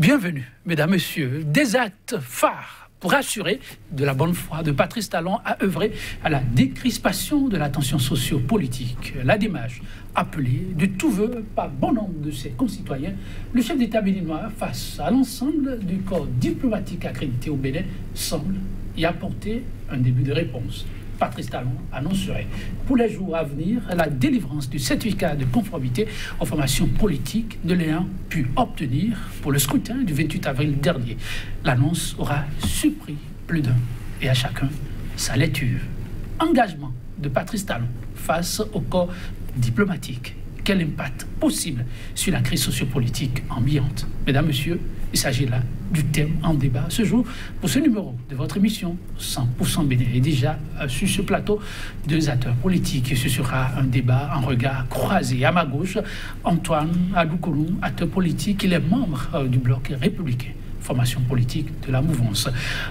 Bienvenue, mesdames, messieurs. Des actes phares pour assurer de la bonne foi de Patrice Talon a œuvré à la décrispation de la tension socio-politique. La démarche appelée de tout vœu par bon nombre de ses concitoyens, le chef d'État béninois, face à l'ensemble du corps diplomatique accrédité au Bénin, semble y apporter un début de réponse. Patrice Talon annoncerait pour les jours à venir la délivrance du certificat de conformité aux formations politiques de l'ayant pu obtenir pour le scrutin du 28 avril dernier. L'annonce aura surpris plus d'un et à chacun sa lecture. Engagement de Patrice Talon face au corps diplomatique. Quel impact possible sur la crise sociopolitique ambiante? Mesdames, Messieurs, il s'agit là du thème en débat ce jour pour ce numéro de votre émission 100% Bénin. Et déjà sur ce plateau, deux acteurs politiques. Et ce sera un débat en regard croisé. À ma gauche, Antoine Adoukonou, acteur politique. Il est membre du bloc républicain, formation politique de la mouvance.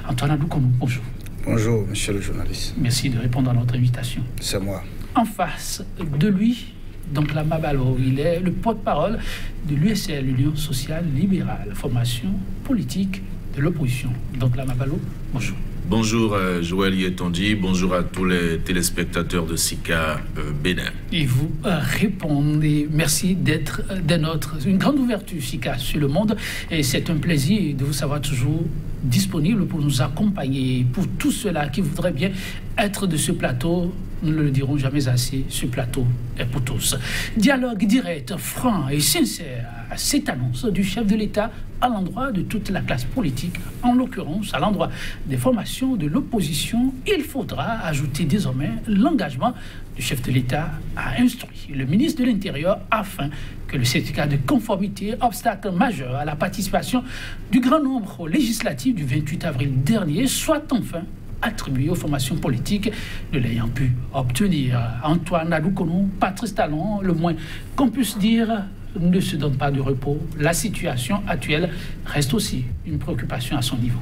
Antoine Adoukonou, bonjour. Bonjour, monsieur le journaliste. Merci de répondre à notre invitation. C'est moi. En face de lui, donc la Mabalo, il est le porte-parole de l'USL, l'Union sociale libérale, formation politique de l'opposition. Donc la Mabalo, bonjour. Bonjour Joël Yetondi, bonjour à tous les téléspectateurs de SICA Bénin. Et vous répondez, merci d'être des nôtres. Une grande ouverture SICA sur le monde et c'est un plaisir de vous savoir toujours disponible pour nous accompagner. Pour tous ceux-là qui voudraient bien être de ce plateau, nous ne le dirons jamais assez, ce plateau est pour tous. Dialogue direct, franc et sincère à cette annonce du chef de l'État à l'endroit de toute la classe politique, en l'occurrence à l'endroit des formations de l'opposition. Il faudra ajouter désormais l'engagement du chef de l'État à instruire le ministre de l'Intérieur afin que le certificat de conformité, obstacle majeur à la participation du grand nombre aux législatives du 28 avril dernier, soit enfin attribué aux formations politiques ne l'ayant pu obtenir. Antoine Adoukonou, Patrice Talon, le moins qu'on puisse dire, ne se donne pas de repos. La situation actuelle reste aussi une préoccupation à son niveau.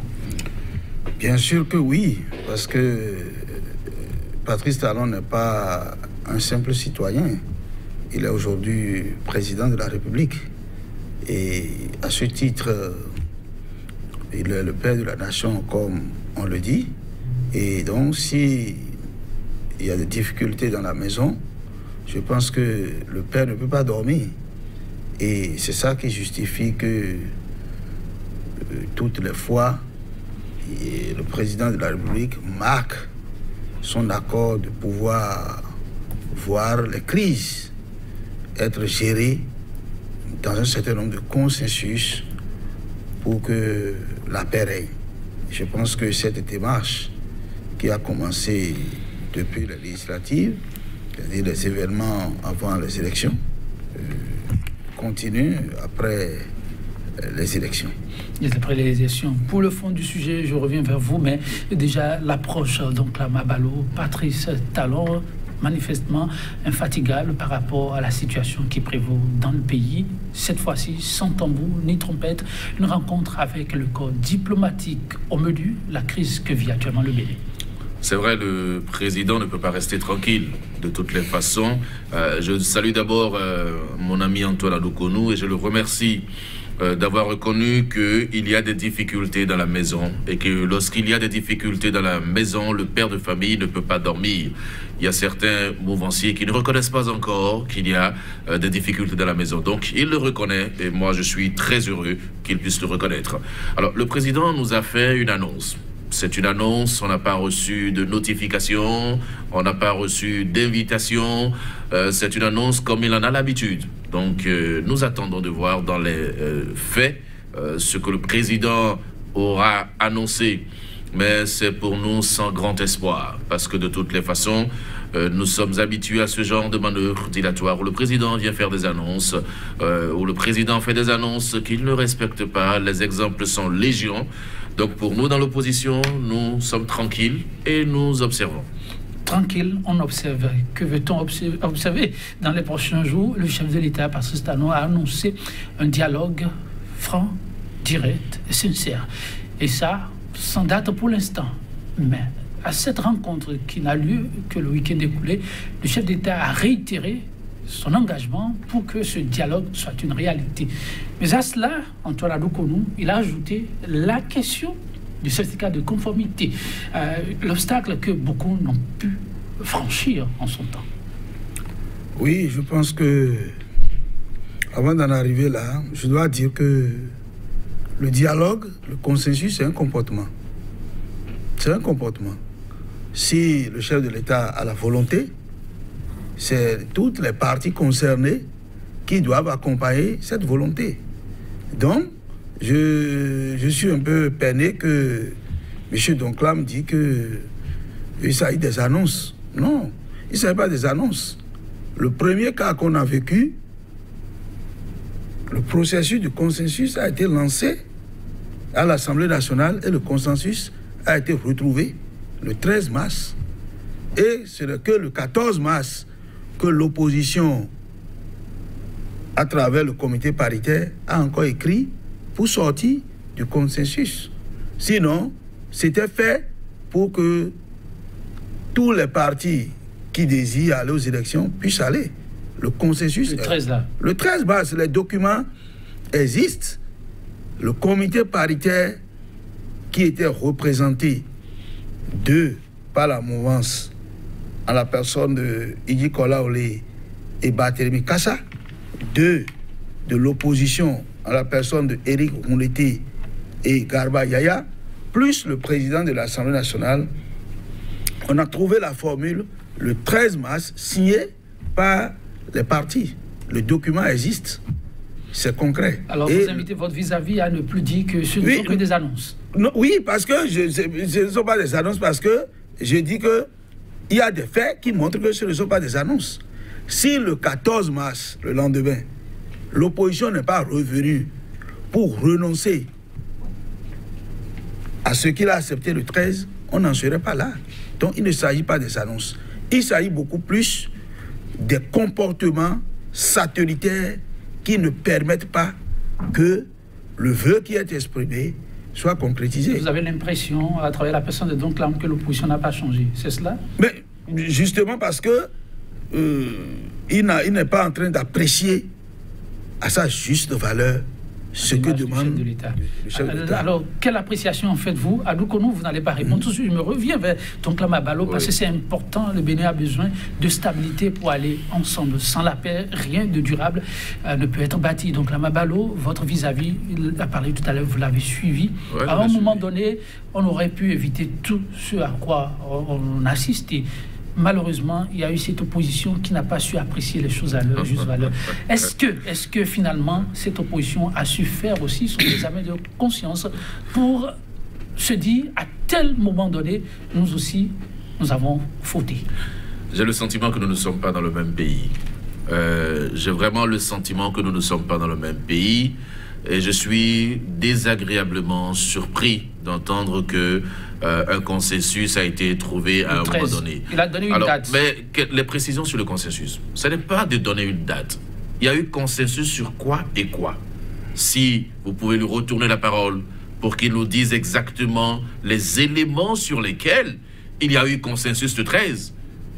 Bien sûr que oui, parce que Patrice Talon n'est pas un simple citoyen. Il est aujourd'hui président de la République. Et à ce titre, il est le père de la nation, comme on le dit. Et donc, s'il y a des difficultés dans la maison, je pense que le père ne peut pas dormir. Et c'est ça qui justifie que toutes les fois, le président de la République marque son accord de pouvoir voir les crises être gérées dans un certain nombre de consensus pour que la paix règne. Je pense que cette démarche qui a commencé depuis les législatives, c'est-à-dire les événements avant les élections, continue après les élections. Et après les élections. Pour le fond du sujet, je reviens vers vous, mais déjà l'approche, donc la Mabalo, Patrice Talon, manifestement infatigable par rapport à la situation qui prévaut dans le pays. Cette fois-ci, sans tambour ni trompette, une rencontre avec le corps diplomatique au menu, la crise que vit actuellement le Bénin. C'est vrai, le président ne peut pas rester tranquille de toutes les façons. Je salue d'abord mon ami Antoine Adoukonou et je le remercie d'avoir reconnu qu'il y a des difficultés dans la maison et que lorsqu'il y a des difficultés dans la maison, le père de famille ne peut pas dormir. Il y a certains mouvanciers qui ne reconnaissent pas encore qu'il y a des difficultés dans la maison. Donc, il le reconnaît et moi, je suis très heureux qu'il puisse le reconnaître. Alors, le président nous a fait une annonce. C'est une annonce, on n'a pas reçu de notification, on n'a pas reçu d'invitation. C'est une annonce comme il en a l'habitude. Donc, nous attendons de voir dans les faits ce que le président aura annoncé. Mais c'est pour nous sans grand espoir, parce que de toutes les façons, nous sommes habitués à ce genre de manœuvre dilatoire où le président vient faire des annonces, où le président fait des annonces qu'il ne respecte pas. Les exemples sont légion. Donc pour nous, dans l'opposition, nous sommes tranquilles et nous observons. Tranquille, on observe. Que veut-on observer? Dans les prochains jours, le chef de l'État, Patrice Talon, a annoncé un dialogue franc, direct et sincère. Et ça, sans date pour l'instant. Mais à cette rencontre qui n'a lieu que le week-end écoulé, le chef d'État a réitéré son engagement pour que ce dialogue soit une réalité. Mais à cela, Antoine Adou-Konou, il a ajouté la question du certificat de conformité, l'obstacle que beaucoup n'ont pu franchir en son temps. Oui, je pense que, avant d'en arriver là, je dois dire que le dialogue, le consensus, c'est un comportement. C'est un comportement. Si le chef de l'État a la volonté, c'est toutes les parties concernées qui doivent accompagner cette volonté. Donc, je suis un peu peiné que M. Donclam dit qu'il s'agit des annonces. Non, il ne s'agit pas des annonces. Le premier cas qu'on a vécu, le processus de consensus a été lancé à l'Assemblée nationale et le consensus a été retrouvé le 13 mars. Et ce n'est que le 14 mars que l'opposition, à travers le comité paritaire, a encore écrit pour sortir du consensus. Sinon, c'était fait pour que tous les partis qui désirent aller aux élections puissent aller. Le consensus... Le 13 là. Le 13 mars, les documents existent. Le comité paritaire qui était représenté par la mouvance en la personne de Idi Kola Olé et Barthélémy Kassa, de l'opposition en la personne de Éric Mouleté et Garba Yaya, plus le président de l'Assemblée nationale, on a trouvé la formule le 13 mars signée par les partis. Le document existe. C'est concret. Alors vous invitez votre vis-à-vis à ne plus dire que ce ne sont que des annonces. Non, oui, parce que ce ne sont pas des annonces, parce que je dis qu'il y a des faits qui montrent que ce ne sont pas des annonces. Si le 14 mars, le lendemain, l'opposition n'est pas revenue pour renoncer à ce qu'il a accepté le 13, on n'en serait pas là. Donc il ne s'agit pas des annonces. Il s'agit beaucoup plus des comportements satellitaires qui ne permettent pas que le vœu qui est exprimé soit concrétisé. Vous avez l'impression, à travers la personne de Donclam, que l'opposition n'a pas changé, c'est cela? Mais justement parce que il n'est pas en train d'apprécier à sa juste valeur ce que demande le chef de l'État. Alors, quelle appréciation faites-vous? Adou-Konou, vous n'allez pas répondre. Tout de suite, je me reviens vers Donclam Abalo, parce que c'est important. Le Bénin a besoin de stabilité pour aller ensemble. Sans la paix, rien de durable ne peut être bâti. Donclam Abalo, votre vis-à-vis, il a parlé tout à l'heure, vous l'avez suivi. Ouais, à un moment donné, on aurait pu éviter tout ce à quoi on assistait. Malheureusement, il y a eu cette opposition qui n'a pas su apprécier les choses à leur juste valeur. Est-ce que finalement, cette opposition a su faire aussi son examen de conscience pour se dire, à tel moment donné, nous aussi, nous avons fauté? J'ai le sentiment que nous ne sommes pas dans le même pays. J'ai vraiment le sentiment que nous ne sommes pas dans le même pays. Et je suis désagréablement surpris d'entendre que un consensus a été trouvé à un moment donné. Il a donné une date. Mais les précisions sur le consensus, ce n'est pas de donner une date. Il y a eu consensus sur quoi et quoi? Si vous pouvez lui retourner la parole pour qu'il nous dise exactement les éléments sur lesquels il y a eu consensus de 13,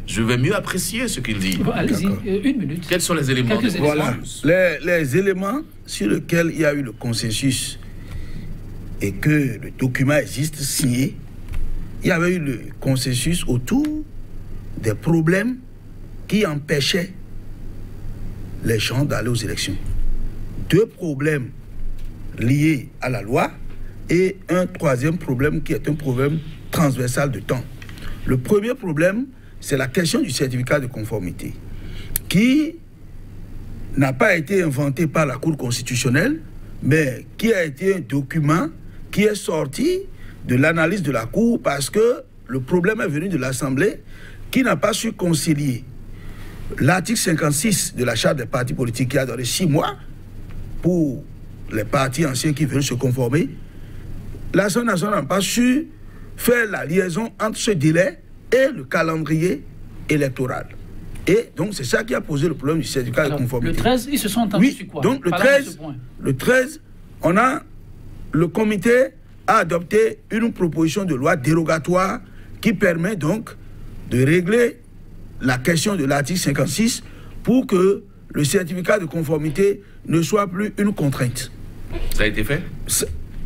je vais mieux apprécier ce qu'il dit. Bon, allez-y, une minute. Quels sont les éléments? Voilà, les éléments sur lesquels il y a eu le consensus et que le document existe signé. Il y avait eu le consensus autour des problèmes qui empêchaient les gens d'aller aux élections. 2 problèmes liés à la loi et un 3e problème qui est un problème transversal de temps. Le premier problème, c'est la question du certificat de conformité, qui n'a pas été inventé par la Cour constitutionnelle, mais qui a été un document qui est sorti de l'analyse de la Cour parce que le problème est venu de l'Assemblée qui n'a pas su concilier l'article 56 de la Charte des partis politiques qui a donné 6 mois pour les partis anciens qui veulent se conformer. L'Assemblée nationale n'a pas su faire la liaison entre ce délai et le calendrier électoral. Et donc, c'est ça qui a posé le problème du certificat de conformité. Le 13, ils se sont entendus sur quoi? Donc, le 13, le comité a adopté une proposition de loi dérogatoire qui permet donc de régler la question de l'article 56 pour que le certificat de conformité ne soit plus une contrainte. Ça a été fait?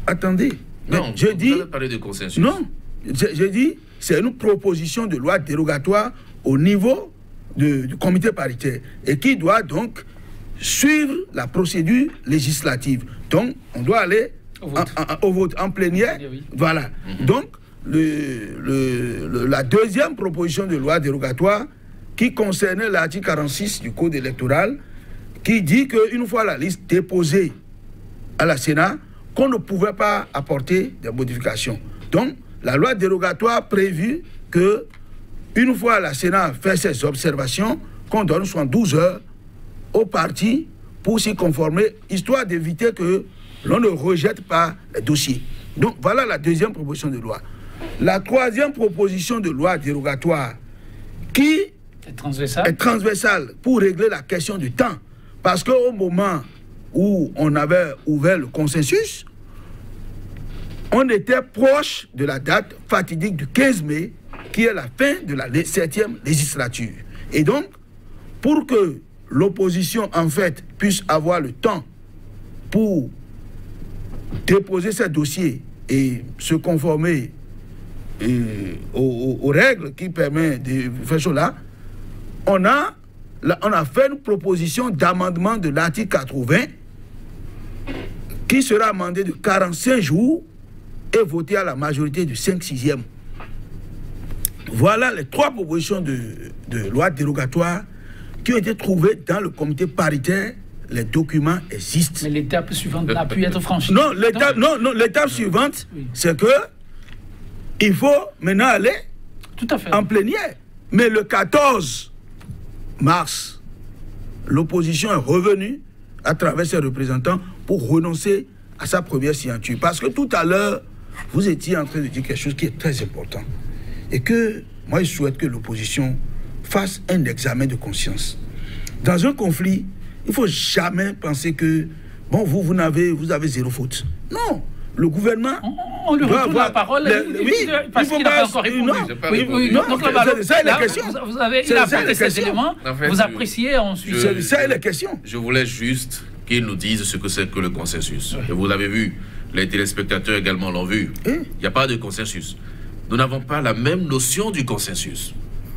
Attendez. Non, je dis... Vous avez parlé de consensus. Non, je dis, c'est une proposition de loi dérogatoire au niveau du comité paritaire et qui doit donc suivre la procédure législative. Donc, on doit aller au vote en plénière. Oui. Voilà. Donc, la deuxième proposition de loi dérogatoire qui concernait l'article 46 du Code électoral, qui dit qu'une fois la liste déposée à la Sénat, qu'on ne pouvait pas apporter des modifications. Donc, la loi dérogatoire prévu que une fois la Sénat fait ses observations, qu'on donne 72 heures aux partis pour s'y conformer, histoire d'éviter que l'on ne rejette pas les dossiers. Donc, voilà la deuxième proposition de loi. La troisième proposition de loi dérogatoire qui est transversale pour régler la question du temps. Parce qu'au moment où on avait ouvert le consensus, on était proche de la date fatidique du 15 mai, qui est la fin de la 7e législature. Et donc, pour que l'opposition, en fait, puisse avoir le temps pour déposer ses dossiers et se conformer aux règles qui permettent de faire cela, on a fait une proposition d'amendement de l'article 80 qui sera amendé de 45 jours et voté à la majorité du 5/6e. Voilà les trois propositions de loi dérogatoire qui ont été trouvées dans le comité paritaire. Les documents existent. Mais l'étape suivante n'a pu être franchie. Non, l'étape suivante, oui, c'est que il faut maintenant aller tout à fait en plénière. Mais le 14 mars, l'opposition est revenue à travers ses représentants pour renoncer à sa première signature. Parce que tout à l'heure, vous étiez en train de dire quelque chose qui est très important. Et que moi, je souhaite que l'opposition fasse un examen de conscience. Dans un conflit, il ne faut jamais penser que, bon, vous avez zéro faute. Non, le gouvernement... On lui retourne la parole, parce qu'il n'a pas encore répondu. Donc là, c'est la question. Il a apporté ces éléments, vous appréciez ensuite. C'est ça la question. Je voulais juste qu'il nous dise ce que c'est que le consensus. Oui. Et vous l'avez vu, les téléspectateurs également l'ont vu. Il n'y a pas de consensus. Nous n'avons pas la même notion du consensus.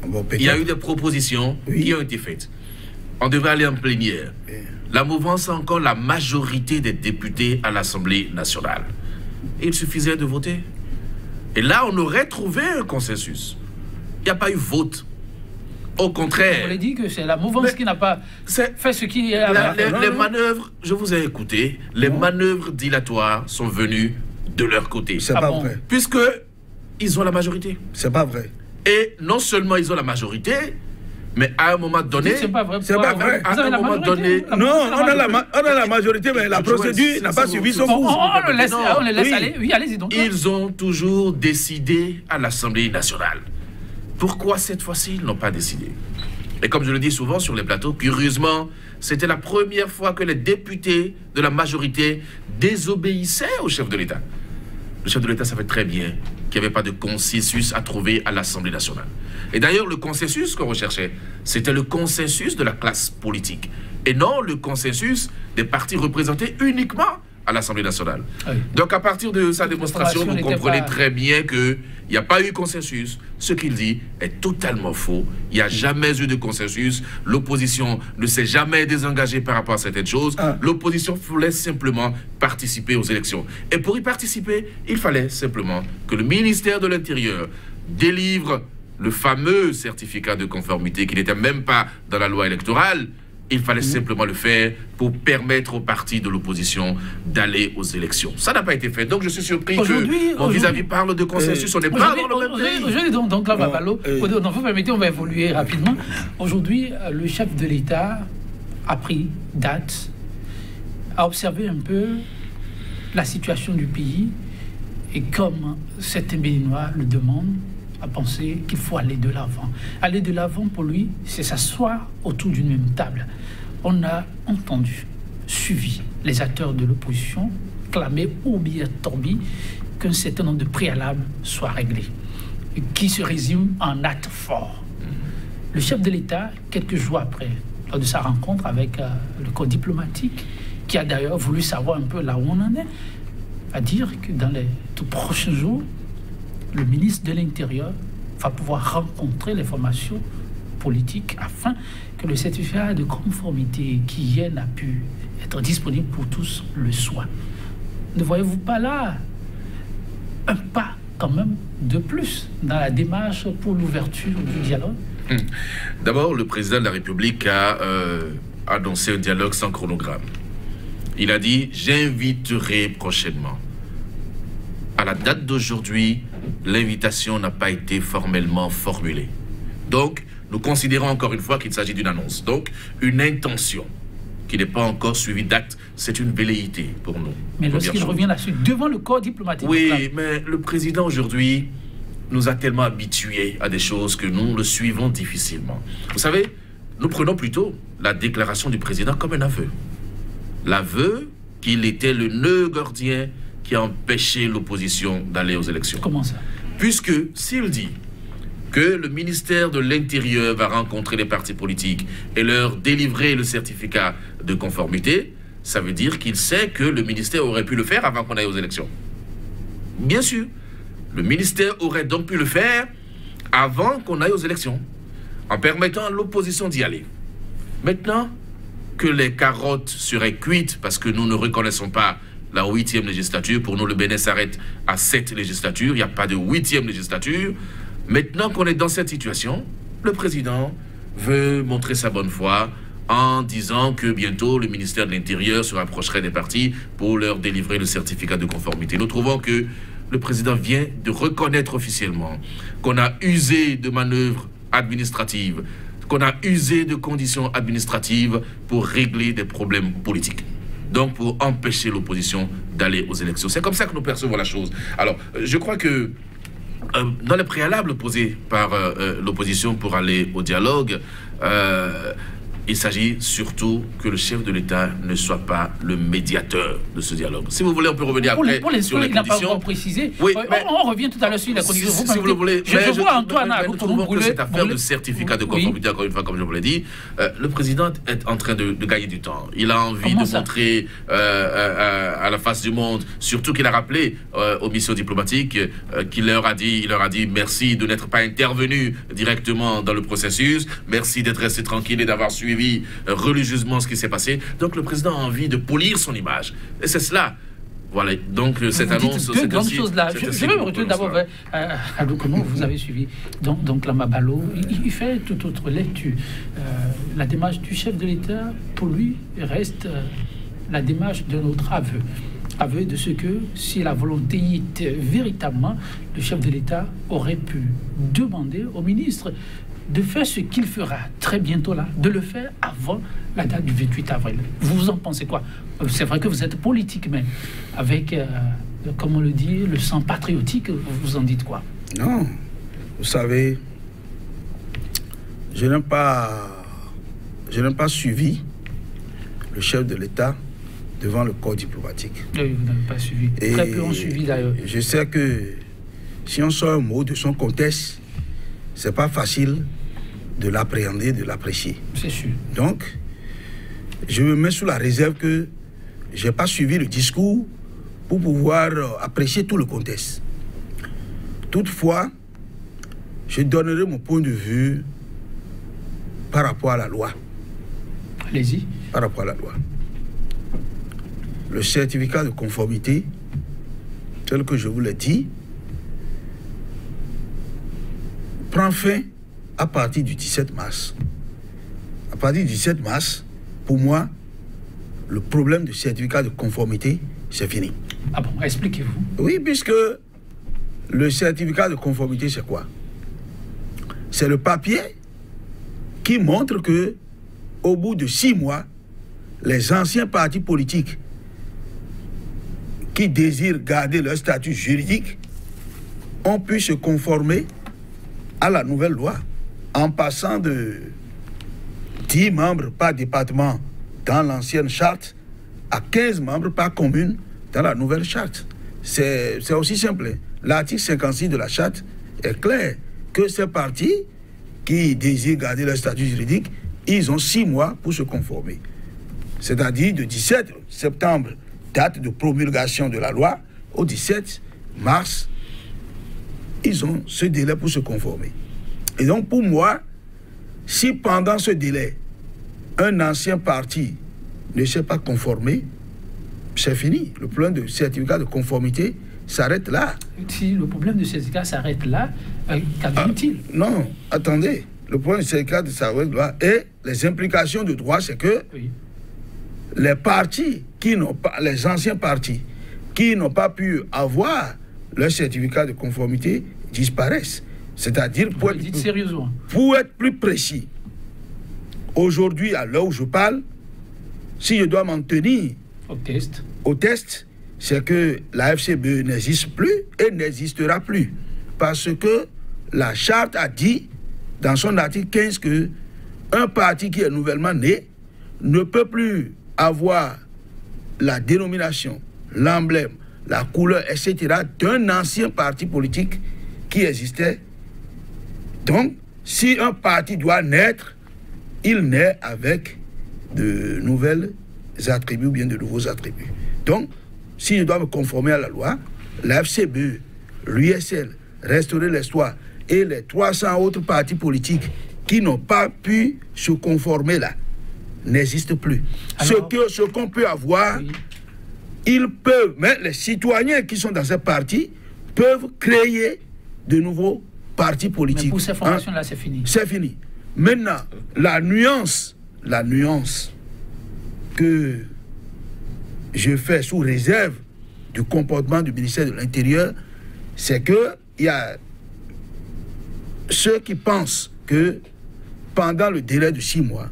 Bon, il y a eu des propositions qui ont été faites. On devait aller en plénière. La mouvance a encore la majorité des députés à l'Assemblée nationale. Et il suffisait de voter. Et là, on aurait trouvé un consensus. Il n'y a pas eu vote. Au contraire. On l'a dit que c'est la mouvance qui n'a pas fait ce qui est... Les manœuvres, je vous ai écouté, les manœuvres dilatoires sont venues de leur côté. C'est pas vrai. Puisque ils ont la majorité. C'est pas vrai. Et non seulement ils ont la majorité, mais à un moment donné... C'est pas vrai. C'est pas vrai. À un moment donné... Non, on a la majorité, mais la procédure n'a pas suivi son cours. On les laisse aller. Oui, allez-y donc. Ils ont toujours décidé à l'Assemblée nationale. Pourquoi cette fois-ci, ils n'ont pas décidé? Et comme je le dis souvent sur les plateaux, curieusement, c'était la première fois que les députés de la majorité désobéissaient au chef de l'État. Le chef de l'État savait très bien qu'il n'y avait pas de consensus à trouver à l'Assemblée nationale. Et d'ailleurs, le consensus qu'on recherchait, c'était le consensus de la classe politique, et non le consensus des partis représentés uniquement à l'Assemblée nationale. Oui. Donc, à partir de sa démonstration, vous comprenez très bien qu'il n'y a pas eu consensus. Ce qu'il dit est totalement faux. Il n'y a jamais eu de consensus. L'opposition ne s'est jamais désengagée par rapport à certaines choses. L'opposition voulait simplement participer aux élections. Et pour y participer, il fallait simplement que le ministère de l'Intérieur délivre le fameux certificat de conformité qui n'était même pas dans la loi électorale. Il fallait simplement le faire pour permettre aux partis de l'opposition d'aller aux élections. Ça n'a pas été fait. Donc je suis surpris que mon vis-à-vis parle de consensus. On n'est pas dans le même pays. Aujourd'hui, donc là, vous permettez, on va évoluer rapidement. Aujourd'hui, le chef de l'État a pris date, a observé un peu la situation du pays et comme certains Béninois le demandent, a pensé qu'il faut aller de l'avant. Aller de l'avant, pour lui, c'est s'asseoir autour d'une même table. On a entendu, suivi les acteurs de l'opposition clamer ou bien torbi qu'un certain nombre de préalables soient réglés, qui se résument en actes forts. Le chef de l'État, quelques jours après lors de sa rencontre avec le corps diplomatique, qui a d'ailleurs voulu savoir un peu là où on en est, à dire que dans les tout prochains jours, le ministre de l'Intérieur va pouvoir rencontrer les formations politiques afin que le certificat de conformité qui hier n'a pu être disponible pour tous le soit. Ne voyez-vous pas là un pas quand même de plus dans la démarche pour l'ouverture du dialogue? D'abord, le président de la République a annoncé un dialogue sans chronogramme. Il a dit « J'inviterai prochainement ». À la date d'aujourd'hui, l'invitation n'a pas été formellement formulée. Donc, nous considérons encore une fois qu'il s'agit d'une annonce. Donc, une intention qui n'est pas encore suivie d'acte, c'est une velléité pour nous. Mais lorsqu'il revient là-dessus, devant le corps diplomatique... Oui, mais le président aujourd'hui nous a tellement habitués à des choses que nous le suivons difficilement. Vous savez, nous prenons plutôt la déclaration du président comme un aveu. L'aveu qu'il était le nœud gordien qui a empêché l'opposition d'aller aux élections. Comment ça? Puisque s'il dit que le ministère de l'Intérieur va rencontrer les partis politiques et leur délivrer le certificat de conformité, ça veut dire qu'il sait que le ministère aurait pu le faire avant qu'on aille aux élections. Bien sûr, le ministère aurait donc pu le faire avant qu'on aille aux élections, en permettant à l'opposition d'y aller. Maintenant que les carottes seraient cuites parce que nous ne reconnaissons pas la 8e législature, pour nous le Bénin s'arrête à 7 législatures, il n'y a pas de 8e législature. Maintenant qu'on est dans cette situation, le président veut montrer sa bonne foi en disant que bientôt le ministère de l'Intérieur se rapprocherait des partis pour leur délivrer le certificat de conformité. Nous trouvons que le président vient de reconnaître officiellement qu'on a usé de manœuvres administratives, qu'on a usé de conditions administratives pour régler des problèmes politiques. Donc pour empêcher l'opposition d'aller aux élections. C'est comme ça que nous percevons la chose. Alors, je crois que dans les préalables posés par l'opposition pour aller au dialogue, il s'agit surtout que le chef de l'État ne soit pas le médiateur de ce dialogue. Si vous voulez, on peut revenir après sur les conditions. Il n'a pas encore précisé. Oui, on revient tout à l'heure sur les conditions. Si vous le voulez. Je vois Antoine à que cette affaire de certificat de conformité, encore une fois, comme je vous l'ai dit, le président est en train de gagner du temps. Il a envie de montrer à la face du monde, surtout qu'il a rappelé aux missions diplomatiques qu'il leur a dit merci de n'être pas intervenu directement dans le processus, merci d'être resté tranquille et d'avoir suivi religieusement ce qui s'est passé. Donc le président a envie de polir son image. Et c'est cela. Voilà. Donc cette annonce... Deux grandes choses là. Je vais me retourner d'abord vers comment vous avez suivi. Donc la Mabalo, il fait toute autre lecture. La démarche du chef de l'État, pour lui, reste la démarche de notre aveu. Aveu de ce que, si la volonté était véritablement, le chef de l'État aurait pu demander au ministre de faire ce qu'il fera très bientôt là, de le faire avant la date du 28 avril. Vous en pensez quoi? C'est vrai que vous êtes politique, mais avec, comme on le dit, le sang patriotique, vous en dites quoi? Non, vous savez, je n'ai pas suivi le chef de l'État devant le corps diplomatique. Oui, vous n'avez pas suivi. Très peu ont suivi d'ailleurs. Je sais que si on sort un mot de son contexte, c'est pas facile de l'appréhender, de l'apprécier. C'est sûr. Donc, je me mets sous la réserve que je n'ai pas suivi le discours pour pouvoir apprécier tout le contexte. Toutefois, je donnerai mon point de vue par rapport à la loi. Allez-y. Par rapport à la loi. Le certificat de conformité, tel que je vous l'ai dit, prend fin à partir du 17 mars. À partir du 17 mars, pour moi, le problème du certificat de conformité, c'est fini. Ah bon, expliquez-vous. Oui, puisque le certificat de conformité, c'est quoi? C'est le papier qui montre que, au bout de 6 mois, les anciens partis politiques qui désirent garder leur statut juridique ont pu se conformer à la nouvelle loi en passant de 10 membres par département dans l'ancienne charte à 15 membres par commune dans la nouvelle charte. C'est aussi simple. L'article 56 de la charte est clair que ces partis qui désirent garder leur statut juridique ils ont 6 mois pour se conformer. C'est-à-dire de 17 septembre, date de promulgation de la loi, au 17 mars, ils ont ce délai pour se conformer. Et donc pour moi, si pendant ce délai, un ancien parti ne s'est pas conformé, c'est fini. Le problème de certificat de conformité s'arrête là. Si le problème de certificat s'arrête là, qu'advient-il? Non, attendez. Le problème du certificat s'arrête là. Et les implications de droit, c'est que les partis qui n'ont pas, les anciens partis qui n'ont pas pu avoir leur certificat de conformité disparaissent. C'est-à-dire, pour être plus précis, aujourd'hui, à l'heure où je parle, si je dois m'en tenir au test, c'est que la FCBE n'existe plus et n'existera plus. Parce que la charte a dit, dans son article 15, que un parti qui est nouvellement né ne peut plus avoir la dénomination, l'emblème, la couleur, etc. d'un ancien parti politique qui existait. Donc, si un parti doit naître, il naît avec de nouvelles attributs ou bien de nouveaux attributs. Donc, si je dois me conformer à la loi, la FCBE, l'USL, Restaurer l'Histoire et les 300 autres partis politiques qui n'ont pas pu se conformer là n'existent plus. Alors, ce qu'on peut avoir, ils peuvent, mais les citoyens qui sont dans ces partis peuvent créer de nouveaux partis politiques. Mais pour ces formations-là, c'est fini. C'est fini. Maintenant, la nuance que je fais sous réserve du comportement du ministère de l'Intérieur, c'est que il y a ceux qui pensent que pendant le délai de 6 mois,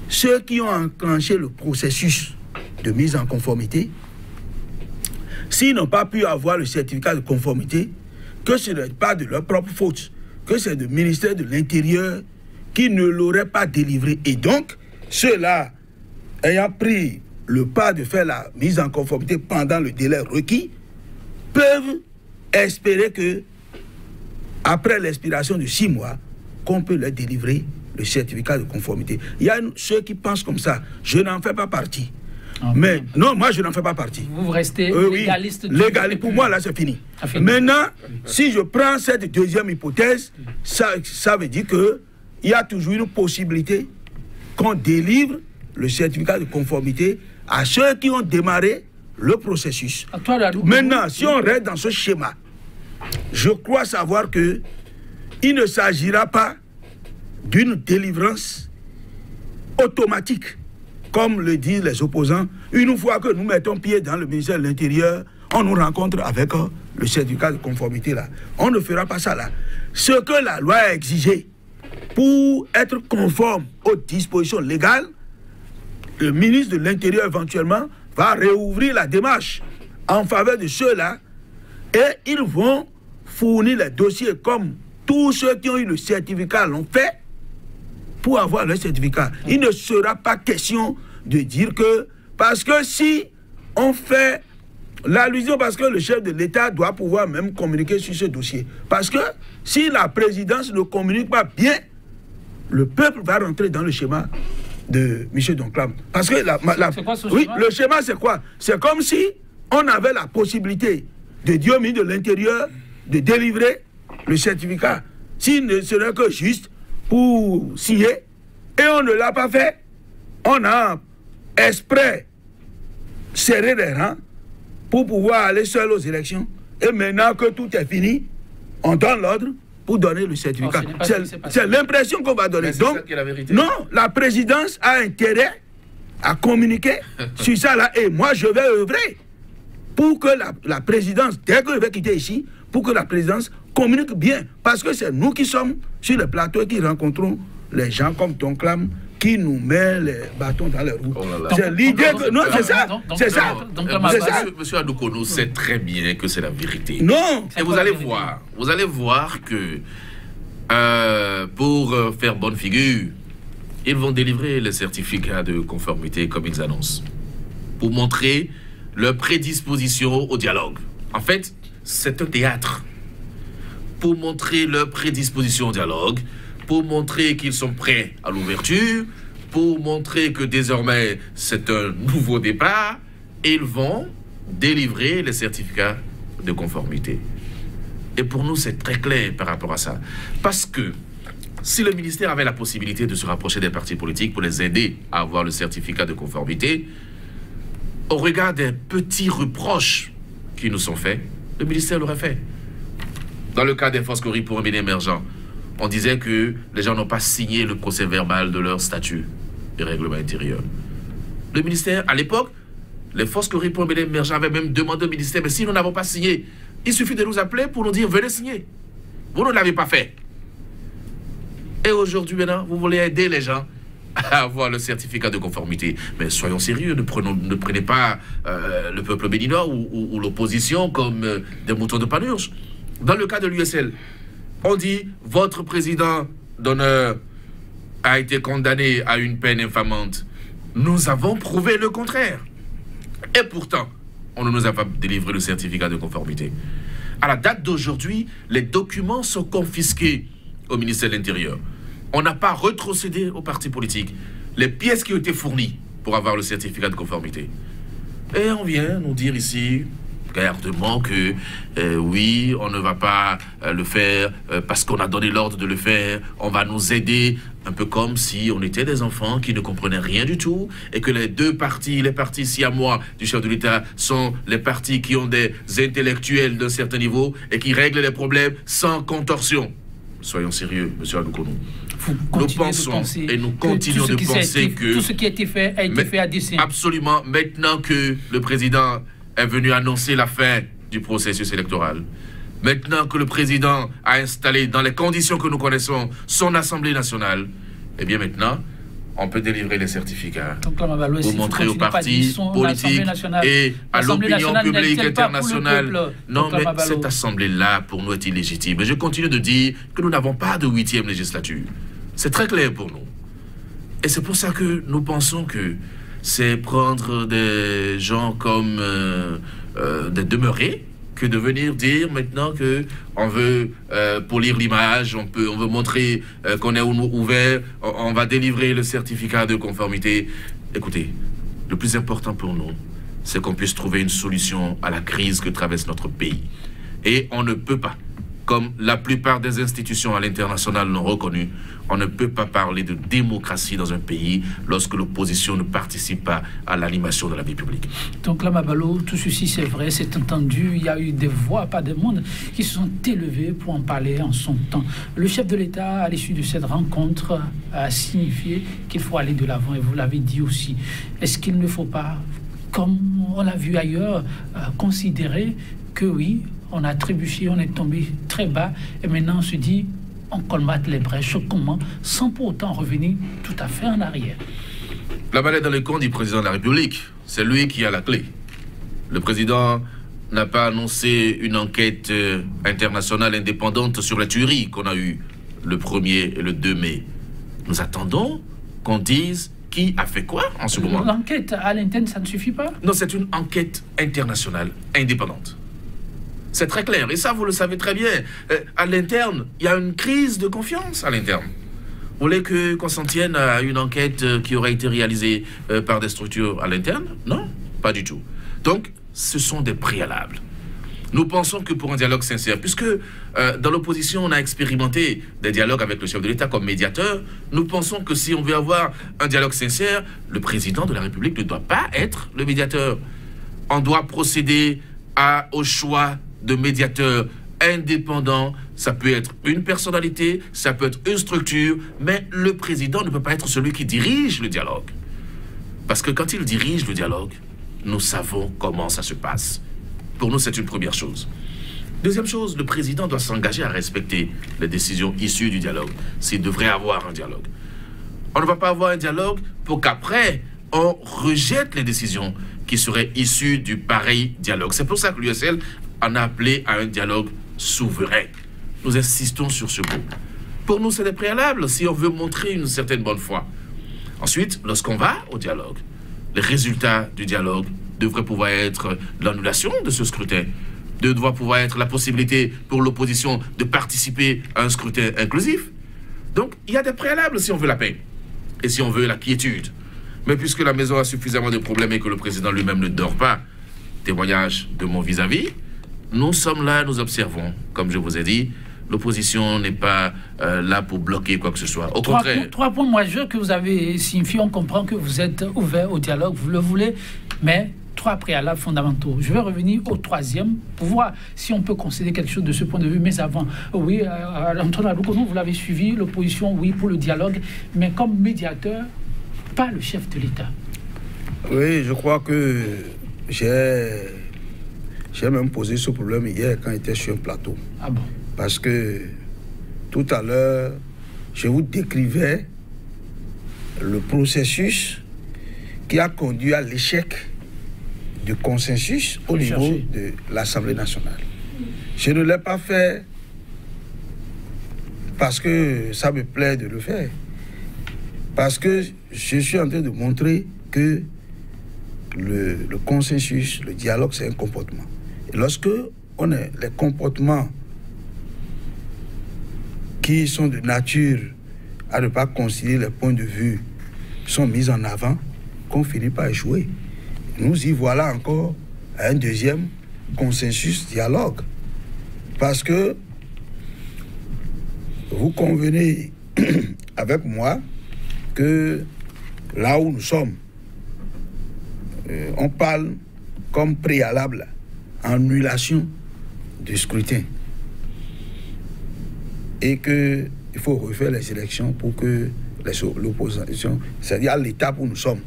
ceux qui ont enclenché le processus de mise en conformité, s'ils n'ont pas pu avoir le certificat de conformité, que ce n'est pas de leur propre faute, que c'est le ministère de l'Intérieur qui ne l'aurait pas délivré. Et donc, ceux-là, ayant pris le pas de faire la mise en conformité pendant le délai requis, peuvent espérer que, après l'expiration de 6 mois, qu'on peut leur délivrer le certificat de conformité. Il y a ceux qui pensent comme ça. Je n'en fais pas partie. Mais non, moi je n'en fais pas partie. Vous restez légaliste. Oui, légaliste. Pour moi, là, c'est fini. Maintenant, si je prends cette deuxième hypothèse, ça veut dire qu'il y a toujours une possibilité qu'on délivre le certificat de conformité à ceux qui ont démarré le processus. Maintenant, si on reste dans ce schéma, je crois savoir que il ne s'agira pas d'une délivrance automatique, comme le disent les opposants. Une fois que nous mettons pied dans le ministère de l'Intérieur, on nous rencontre avec le certificat de conformité là. On ne fera pas ça là. Ce que la loi a exigé pour être conforme aux dispositions légales, le ministre de l'Intérieur éventuellement va réouvrir la démarche en faveur de ceux-là et ils vont fournir les dossiers comme tous ceux qui ont eu le certificat l'ont fait pour avoir le certificat. Il ne sera pas question de dire que, parce que si on fait l'allusion, parce que le chef de l'État doit pouvoir même communiquer sur ce dossier. Parce que si la présidence ne communique pas bien, le peuple va rentrer dans le schéma de M. Donclam. Parce que le schéma, c'est quoi? C'est comme si on avait la possibilité de dire au ministre de l'Intérieur de délivrer le certificat. S'il ne serait que juste pour signer, et on ne l'a pas fait, on a exprès serré les rangs pour pouvoir aller seul aux élections. Et maintenant que tout est fini, on donne l'ordre pour donner le certificat. C'est l'impression qu'on va donner. Donc, non, la présidence a intérêt à communiquer sur ça là. Et moi, je vais œuvrer pour que la présidence, dès que je vais quitter ici, pour que la présidence communique bien. Parce que c'est nous qui sommes sur le plateau et qui rencontrons les gens comme Donclam qui nous met les bâtons dans les roues. C'est l'idée que... Non, c'est ça. C'est ça. Monsieur Adoukonou sait très bien que c'est la vérité. Non. Et vous allez voir que pour faire bonne figure, ils vont délivrer les certificats de conformité comme ils annoncent, pour montrer leur prédisposition au dialogue. En fait, c'est un théâtre. Pour montrer leur prédisposition au dialogue, pour montrer qu'ils sont prêts à l'ouverture, pour montrer que désormais c'est un nouveau départ, ils vont délivrer les certificats de conformité. Et pour nous, c'est très clair par rapport à ça. Parce que si le ministère avait la possibilité de se rapprocher des partis politiques pour les aider à avoir le certificat de conformité, au regard des petits reproches qui nous sont faits, le ministère l'aurait fait. Dans le cas des Foscori pour un milieu émergent, on disait que les gens n'ont pas signé le procès verbal de leur statut et règlement intérieur. Le ministère, à l'époque, les Foscori pour un milieu émergent avaient même demandé au ministère, mais si nous n'avons pas signé, il suffit de nous appeler pour nous dire, venez signer. Vous ne l'avez pas fait. Et aujourd'hui, maintenant, vous voulez aider les gens à avoir le certificat de conformité. Mais soyons sérieux, ne prenez pas le peuple béninois ou l'opposition comme des moutons de Panurge. Dans le cas de l'USL, on dit, votre président d'honneur a été condamné à une peine infamante. Nous avons prouvé le contraire. Et pourtant, on ne nous a pas délivré le certificat de conformité. À la date d'aujourd'hui, les documents sont confisqués au ministère de l'Intérieur. On n'a pas retrocédé aux partis politiques les pièces qui ont été fournies pour avoir le certificat de conformité. Et on vient nous dire ici, clairement, que oui, on ne va pas le faire parce qu'on a donné l'ordre de le faire, on va nous aider, un peu comme si on était des enfants qui ne comprenaient rien du tout et que les deux partis, les partis siamois du chef de l'État sont les partis qui ont des intellectuels d'un certain niveau et qui règlent les problèmes sans contorsion. Soyons sérieux, monsieur Adoukonou. Nous pensons et nous continuons de penser que tout ce qui a été fait à dessein. Absolument. Maintenant que le président est venu annoncer la fin du processus électoral, maintenant que le président a installé dans les conditions que nous connaissons son Assemblée nationale, eh bien maintenant, on peut délivrer les certificats pour montrer aux partis politiques et à l'opinion publique internationale. Non, mais cette assemblée-là, pour nous, est illégitime. Et je continue de dire que nous n'avons pas de 8e législature. C'est très clair pour nous. Et c'est pour ça que nous pensons que c'est prendre des gens comme des demeurés que de venir dire maintenant que on veut polir l'image, on veut montrer qu'on est ouvert, on va délivrer le certificat de conformité. Écoutez, le plus important pour nous, c'est qu'on puisse trouver une solution à la crise que traverse notre pays. Et on ne peut pas, comme la plupart des institutions à l'international l'ont reconnu, on ne peut pas parler de démocratie dans un pays lorsque l'opposition ne participe pas à l'animation de la vie publique. Donc là, Mabalo, tout ceci c'est vrai, c'est entendu, il y a eu des voix, pas des mondes, qui se sont élevées pour en parler en son temps. Le chef de l'État, à l'issue de cette rencontre, a signifié qu'il faut aller de l'avant, et vous l'avez dit aussi. Est-ce qu'il ne faut pas, comme on l'a vu ailleurs, considérer que oui, on a trébuché, on est tombé très bas, et maintenant on se dit, on colmate les brèches, comment, sans pour autant revenir tout à fait en arrière. La balle est dans le camp du président de la République. C'est lui qui a la clé. Le président n'a pas annoncé une enquête internationale indépendante sur la tuerie qu'on a eue le 1er et le 2 mai. Nous attendons qu'on dise qui a fait quoi en ce moment. L'enquête à l'interne, ça ne suffit pas? Non, c'est une enquête internationale indépendante. C'est très clair, et ça, vous le savez très bien. À l'interne, il y a une crise de confiance à l'interne. Vous voulez qu'on s'en tienne à une enquête qui aurait été réalisée par des structures à l'interne? Non, pas du tout. Donc, ce sont des préalables. Nous pensons que pour un dialogue sincère, puisque dans l'opposition, on a expérimenté des dialogues avec le chef de l'État comme médiateur, nous pensons que si on veut avoir un dialogue sincère, le président de la République ne doit pas être le médiateur. On doit procéder au choix de médiateurs indépendants. Ça peut être une personnalité, ça peut être une structure, mais le président ne peut pas être celui qui dirige le dialogue. Parce que quand il dirige le dialogue, nous savons comment ça se passe. Pour nous, c'est une première chose. Deuxième chose, le président doit s'engager à respecter les décisions issues du dialogue, s'il devrait avoir un dialogue. On ne va pas avoir un dialogue pour qu'après, on rejette les décisions qui seraient issues du pareil dialogue. C'est pour ça que l'USL en a appelé à un dialogue souverain. Nous insistons sur ce mot. Pour nous, c'est des préalables si on veut montrer une certaine bonne foi. Ensuite, lorsqu'on va au dialogue, les résultats du dialogue devraient pouvoir être l'annulation de ce scrutin, devrait pouvoir être la possibilité pour l'opposition de participer à un scrutin inclusif, Donc, il y a des préalables si on veut la paix et si on veut la quiétude. Mais puisque la maison a suffisamment de problèmes et que le président lui-même ne dort pas, témoignage de mon vis-à-vis, nous sommes là, nous observons. Comme je vous ai dit, l'opposition n'est pas là pour bloquer quoi que ce soit. Au contraire. Trois points majeurs que vous avez signifiés. On comprend que vous êtes ouvert au dialogue, vous le voulez, mais 3 préalables fondamentaux. Je vais revenir au 3e pour voir si on peut considérer quelque chose de ce point de vue. Mais avant, oui, Antoine Adokonou, vous l'avez suivi, l'opposition, oui, pour le dialogue, mais comme médiateur, pas le chef de l'État. Oui, je crois que j'ai même posé ce problème hier quand j'étais sur un plateau. Ah bon? Parce que tout à l'heure, je vous décrivais le processus qui a conduit à l'échec du consensus au niveau de l'Assemblée nationale. Je ne l'ai pas fait parce que ça me plaît de le faire. Parce que je suis en train de montrer que le consensus, le dialogue, c'est un comportement. Et lorsque on a les comportements qui sont de nature à ne pas considérer les points de vue sont mis en avant, qu'on finit par échouer. Nous y voilà encore à un deuxième consensus dialogue. Parce que vous convenez avec moi que là où nous sommes, on parle comme préalable à annulation du scrutin. Et qu'il faut refaire les élections pour que l'opposition, c'est-à-dire à l'étape où nous sommes.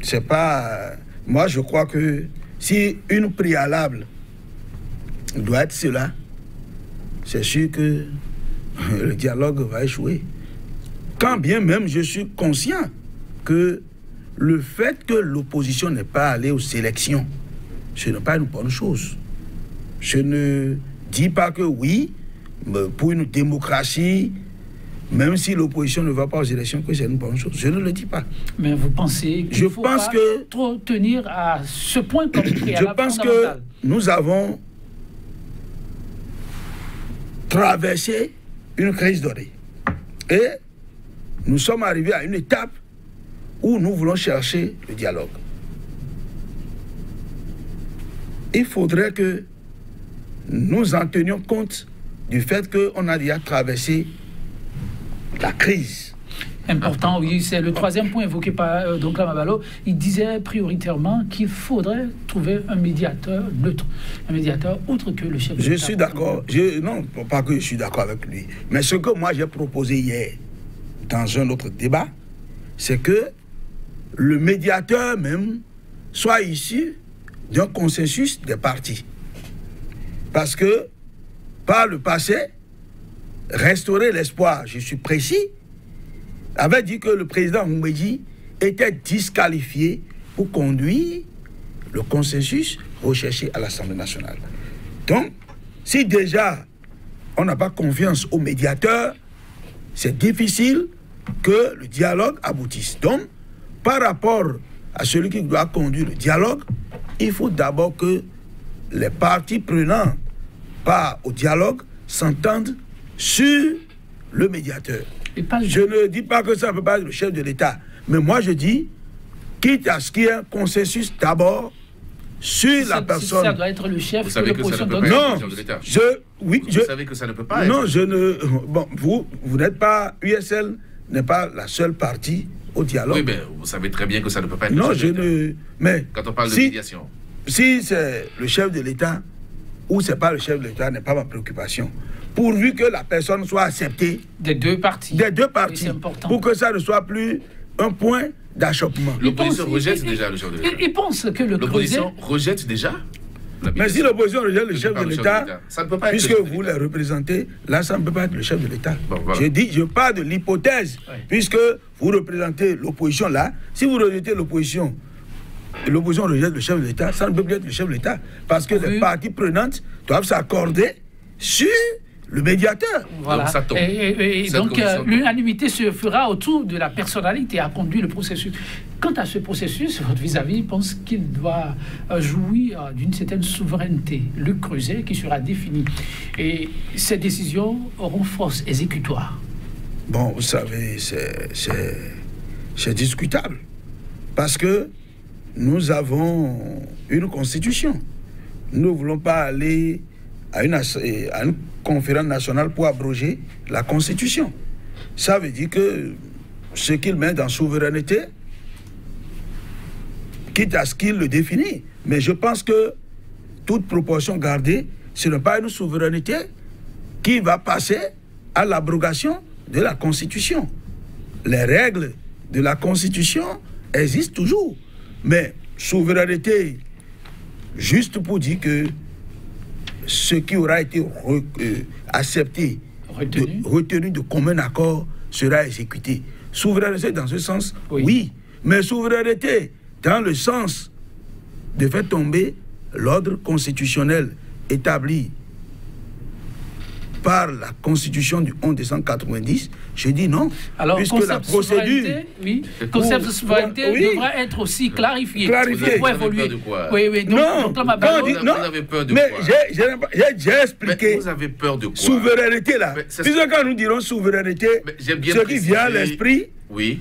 C'est pas... Moi, je crois que si une préalable doit être cela, c'est sûr que le dialogue va échouer. Quand bien même je suis conscient que le fait que l'opposition n'est pas allée aux élections, ce n'est pas une bonne chose. Je ne dis pas que oui, pour une démocratie, même si l'opposition ne va pas aux élections, que c'est une bonne chose. Je ne le dis pas. Mais vous pensez qu'il ne faut pas trop tenir à ce point comme préalable? Je pense que nous avons traversé une crise dorée. Et nous sommes arrivés à une étape où nous voulons chercher le dialogue. Il faudrait que nous en tenions compte du fait qu'on a déjà traversé la crise. Important, oui, c'est le 3e point évoqué par Doncla Mabalo. Il disait prioritairement qu'il faudrait trouver un médiateur neutre, un médiateur autre que le chef de l'État. Je suis d'accord, non, pas que je suis d'accord avec lui, mais ce que moi j'ai proposé hier dans un autre débat, c'est que le médiateur même soit issu d'un consensus des partis. Parce que par le passé, restaurer l'espoir, je suis précis, avait dit que le président Mbeki était disqualifié pour conduire le consensus recherché à l'Assemblée nationale. Donc, si déjà on n'a pas confiance au médiateur, c'est difficile que le dialogue aboutisse. Donc, par rapport à celui qui doit conduire le dialogue, il faut d'abord que les parties prenantes part au dialogue s'entendent sur le médiateur. Je ne dis pas que ça ne peut pas être le chef de l'État, mais moi je dis, quitte à ce qu'il y ait un consensus d'abord sur la personne. Ça doit être le chef de l'opposition. Non, vous savez que ça ne peut pas être. Non, je ne... Bon, vous n'êtes pas... USL n'est pas la seule partie au dialogue. Oui, mais vous savez très bien que ça ne peut pas être non, le chef de l'État. Mais quand on parle de médiation. Si c'est le chef de l'État ou c'est pas le chef de l'État, n'est pas ma préoccupation. Pourvu que la personne soit acceptée des deux parties. Des deux parties. Pour que ça ne soit plus un point d'achoppement. L'opposition rejette déjà le chef de l'État. Il pense que l'opposition rejette déjà. Mais si l'opposition rejette le chef de l'État, ça ne peut pas être puisque vous les représentez, là ça ne peut pas être le chef de l'État. Bon, voilà. Je parle de l'hypothèse, puisque vous représentez l'opposition là. Si vous rejetez l'opposition rejette le chef de l'État, ça ne peut plus être le chef de l'État. Parce que les parties prenantes doivent s'accorder sur le médiateur. Voilà. Donc ça tombe. Et donc l'unanimité se fera autour de la personnalité à conduire le processus. Quant à ce processus, votre vis-à-vis pense qu'il doit jouir d'une certaine souveraineté, le creuset qui sera défini. Et ces décisions auront force exécutoire. Bon, vous savez, c'est discutable. Parce que nous avons une constitution. Nous ne voulons pas aller à une conférence nationale pour abroger la constitution. Ça veut dire que ce qu'il met dans souveraineté, quitte à ce qu'il le définit. Mais je pense que, toute proportion gardée, ce n'est pas une souveraineté qui va passer à l'abrogation de la Constitution. Les règles de la Constitution existent toujours. Mais souveraineté, juste pour dire que ce qui aura été accepté, retenu de commun accord, sera exécuté. Souveraineté dans ce sens, oui. Mais souveraineté dans le sens de faire tomber l'ordre constitutionnel établi par la Constitution du 11 décembre 90, je dis non. Alors, puisque la procédure... Oui, le concept de souveraineté devra être aussi clarifié. Pour évoluer. Oui, donc vous avez peur de quoi? Mais j'ai expliqué. Mais vous avez peur de quoi? Souveraineté, là. Puisque quand nous dirons souveraineté, ce qui vient à l'esprit,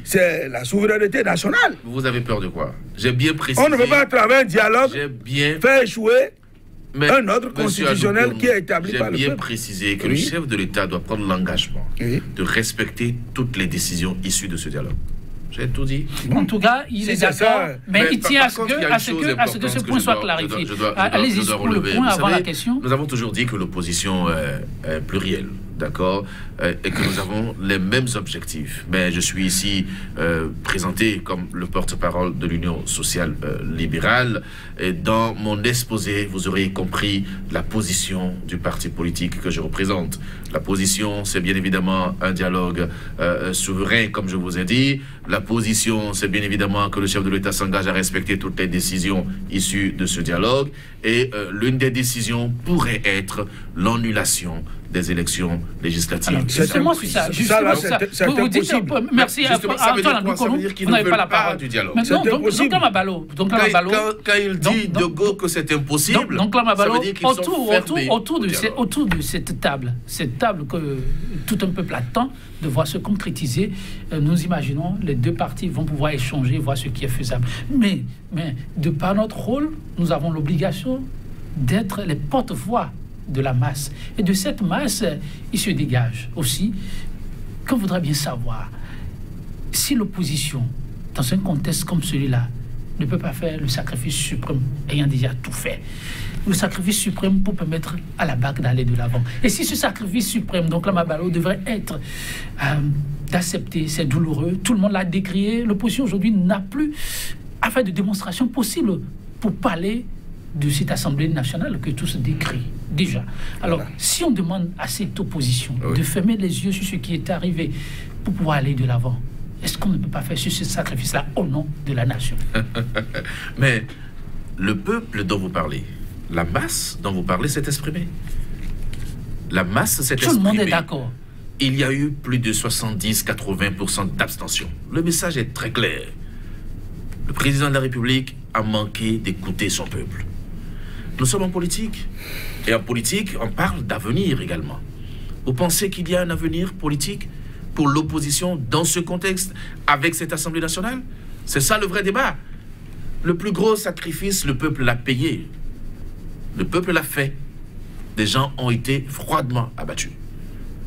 c'est la souveraineté nationale. Vous avez peur de quoi? J'ai bien précisé. On ne peut pas, à travers un dialogue, faire échouer un ordre constitutionnel qui est établi par le peuple. J'ai bien précisé que le chef de l'État doit prendre l'engagement de respecter toutes les décisions issues de ce dialogue. J'ai tout dit. En tout cas, il est d'accord, mais il tient à ce que ce point soit clarifié. Allez-y pour le point avant la question. Nous avons toujours dit que l'opposition est plurielle, d'accord, et que nous avons les mêmes objectifs. Mais je suis ici présenté comme le porte-parole de l'Union sociale libérale. Et dans mon exposé, vous aurez compris la position du parti politique que je représente. La position, c'est bien évidemment un dialogue souverain, comme je vous ai dit. La position, c'est bien évidemment que le chef de l'État s'engage à respecter toutes les décisions issues de ce dialogue. Et l'une des décisions pourrait être l'annulation des élections législatives. Alors, justement, c'est ça. Vous dites, merci à Antoine Adoukonou, vous n'avez pas la parole. Du dialogue. Donc là, Mabalo. Quand il dit de go que c'est impossible, donc là, Mabalo, ça veut dire qu'ils sont fermés autour de cette table que tout un peuple attend de voir se concrétiser, nous imaginons les deux parties vont pouvoir échanger, voir ce qui est faisable. Mais de par notre rôle, nous avons l'obligation d'être les porte-voix de la masse. Et de cette masse, il se dégage aussi qu'on voudrait bien savoir si l'opposition, dans un contexte comme celui-là, ne peut pas faire le sacrifice suprême, ayant déjà tout fait. Le sacrifice suprême pour permettre à la BAC d'aller de l'avant. Et si ce sacrifice suprême, donc là, Mabalo, devrait être d'accepter, c'est douloureux, tout le monde l'a décrié, l'opposition aujourd'hui n'a plus affaire de démonstration possible pour parler de cette Assemblée nationale que tous décrit déjà. Alors, si on demande à cette opposition de fermer les yeux sur ce qui est arrivé pour pouvoir aller de l'avant, est-ce qu'on ne peut pas faire ce sacrifice-là au nom de la nation? Mais le peuple dont vous parlez, la masse dont vous parlez s'est exprimée. La masse s'est exprimée. Tout le monde est d'accord. Il y a eu plus de 70-80% d'abstention. Le message est très clair. Le président de la République a manqué d'écouter son peuple. Nous sommes en politique. Et en politique, on parle d'avenir également. Vous pensez qu'il y a un avenir politique pour l'opposition dans ce contexte, avec cette Assemblée nationale? C'est ça le vrai débat. Le plus gros sacrifice, le peuple l'a payé. Le peuple l'a fait. Des gens ont été froidement abattus.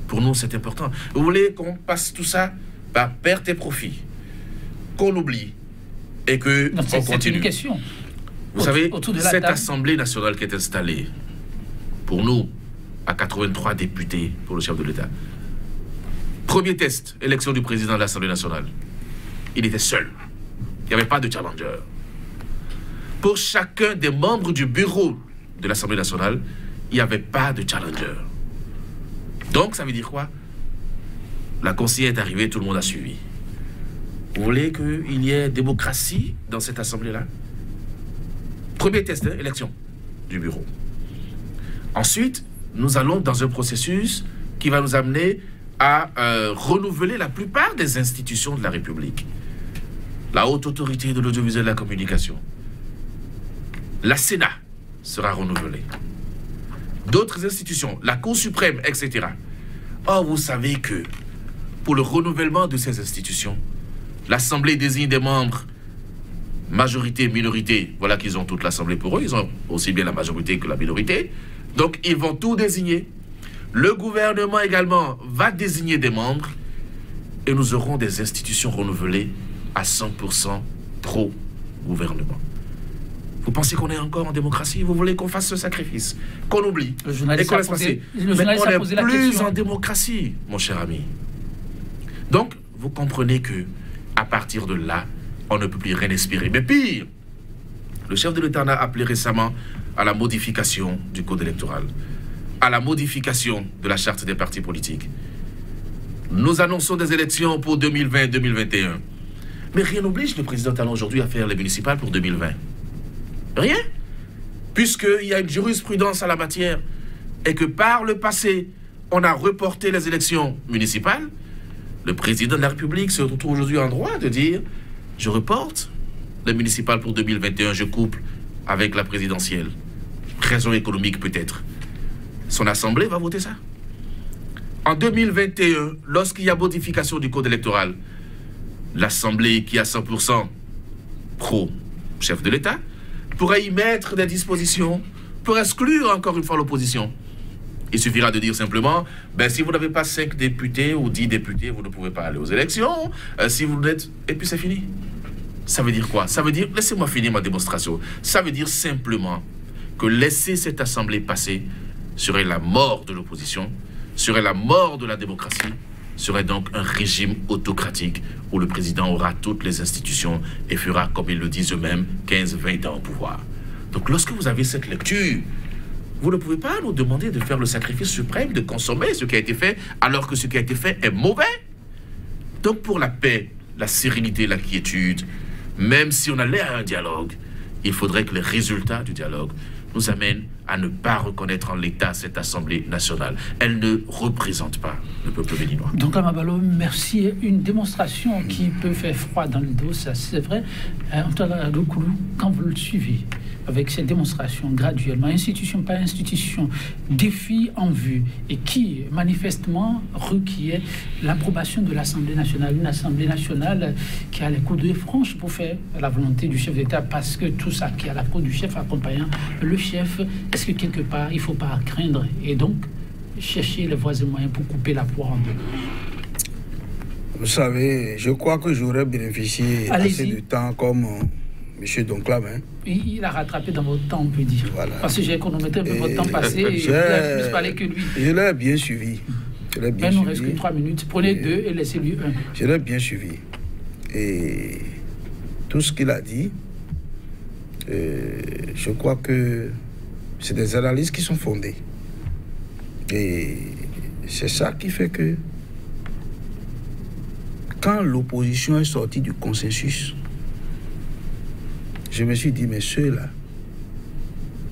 Pour nous, c'est important. Vous voulez qu'on passe tout ça par perte et profit, qu'on oublie et que on continue. C'est une question. Vous savez, cette Assemblée nationale qui est installée, pour nous, à 83 députés pour le chef de l'État. Premier test, élection du président de l'Assemblée nationale. Il était seul. Il n'y avait pas de challenger. Pour chacun des membres du bureau de l'Assemblée nationale, il n'y avait pas de challenger. Donc, ça veut dire quoi? La conseillère est arrivée, tout le monde a suivi. Vous voulez qu'il y ait démocratie dans cette Assemblée-là? Premier test, élection du bureau. Ensuite, nous allons dans un processus qui va nous amener à renouveler la plupart des institutions de la République. La haute autorité de l'audiovisuel et de la communication. La Sénat sera renouvelée. D'autres institutions, la Cour suprême, etc. Or, vous savez que pour le renouvellement de ces institutions. L'Assemblée désigne des membres, majorité, minorité. Voilà qu'ils ont toute l'Assemblée pour eux. Ils ont aussi bien la majorité que la minorité. Donc, ils vont tout désigner. Le gouvernement également va désigner des membres et nous aurons des institutions renouvelées à 100% pro-gouvernement. Vous pensez qu'on est encore en démocratie? Vous voulez qu'on fasse ce sacrifice? Qu'on oublie? Et qu'on laisse passer? Mais on n'est plus en démocratie, mon cher ami. Donc, vous comprenez que à partir de là, on ne peut plus rien espérer. Mais pire, le chef de l'État a appelé récemment à la modification du code électoral, à la modification de la charte des partis politiques. Nous annonçons des élections pour 2020-2021. Mais rien n'oblige le président Talon aujourd'hui à faire les municipales pour 2020. Rien. Puisqu'il y a une jurisprudence à la matière et que par le passé, on a reporté les élections municipales, le président de la République se retrouve aujourd'hui en droit de dire « Je reporte les municipales pour 2021, je couple avec la présidentielle. » Raison économique peut-être. Son assemblée va voter ça. En 2021, lorsqu'il y a modification du code électoral, l'assemblée qui a 100% pro-chef de l'État pourrait y mettre des dispositions pour exclure encore une fois l'opposition. Il suffira de dire simplement, ben, si vous n'avez pas 5 députés ou 10 députés, vous ne pouvez pas aller aux élections. Si vous n'êtes... Et puis c'est fini. Ça veut dire quoi? Ça veut dire, laissez-moi finir ma démonstration. Ça veut dire simplement que laisser cette assemblée passer serait la mort de l'opposition, serait la mort de la démocratie, serait donc un régime autocratique où le président aura toutes les institutions et fera, comme ils le disent eux-mêmes, 15-20 ans au pouvoir. Donc lorsque vous avez cette lecture, vous ne pouvez pas nous demander de faire le sacrifice suprême, de consommer ce qui a été fait, alors que ce qui a été fait est mauvais. Donc pour la paix, la sérénité, la quiétude, même si on allait à un dialogue, il faudrait que les résultats du dialogue nous amènent à ne pas reconnaître en l'État cette Assemblée nationale. Elle ne représente pas le peuple béninois. Donc, Amabalo, merci. Une démonstration qui peut faire froid dans le dos, ça c'est vrai. Antoine Adokoulou, quand vous le suivez, avec cette démonstration graduellement, institution par institution, défi en vue, et qui manifestement requiert l'approbation de l'Assemblée nationale, une Assemblée nationale qui a les coups de franche pour faire la volonté du chef d'État, parce que tout ça qui a la peau du chef accompagnant le chef, est-ce que quelque part il ne faut pas craindre et donc chercher les voies et moyens pour couper la poire en deux? Vous savez, je crois que j'aurais bénéficié assez de temps comme M. Donclame. Hein. Il a rattrapé dans votre temps, on peut dire. Voilà. Parce que j'ai chronométré un peu votre temps passé et il a plus parlé que lui. Je l'ai bien suivi. Il nous reste que 3 minutes. Prenez 2 et laissez-lui 1. Je l'ai bien suivi. Et tout ce qu'il a dit, je crois que c'est des analyses qui sont fondées. Et c'est ça qui fait que quand l'opposition est sortie du consensus, je me suis dit, mais ceux-là,